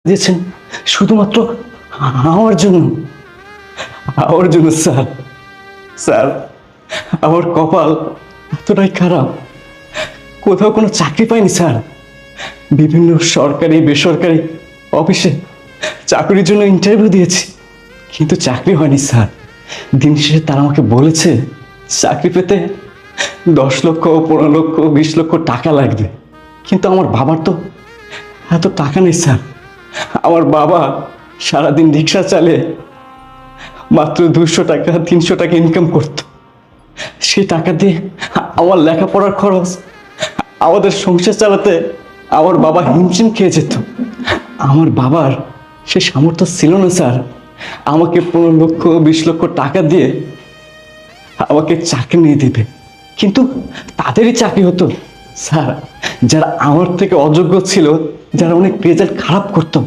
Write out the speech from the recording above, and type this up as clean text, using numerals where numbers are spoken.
দিয়েছেন শুধুমাত্র আমার জন্য। আমার জন্য স্যার। স্যার, আমার কপাল এতটাই খারাপ, কোথাও কোনো চাকরি পাইনি স্যার। বিভিন্ন সরকারি বেসরকারি অফিসে চাকরির জন্য ইন্টারভিউ দিয়েছি, কিন্তু চাকরি হয়নি স্যার। দিন শেষে তারা আমাকে বলেছে চাকরি পেতে 10 লক্ষ, 15 লক্ষ, 20 লক্ষ টাকা লাগবে। কিন্তু আমার বাবার তো এত টাকা নেই স্যার। আমার বাবা সারাদিন রিক্সা চালিয়ে মাত্র 200 টাকা 300 টাকা ইনকাম করত। সেই টাকা দিয়ে আমার লেখাপড়ার খরচ, আমাদের সংসার চালাতে আমার বাবা হিমশিম খেয়ে যেত। আমার বাবার সে সামর্থ্য ছিল না স্যার আমাকে 15 লক্ষ 20 লক্ষ টাকা দিয়ে আমাকে চাকরি নিয়ে দিবে। কিন্তু তাদেরই চাকরি হতো স্যার যারা আমার থেকে অযোগ্য ছিল, যারা অনেক রেজাল্ট খারাপ করতো।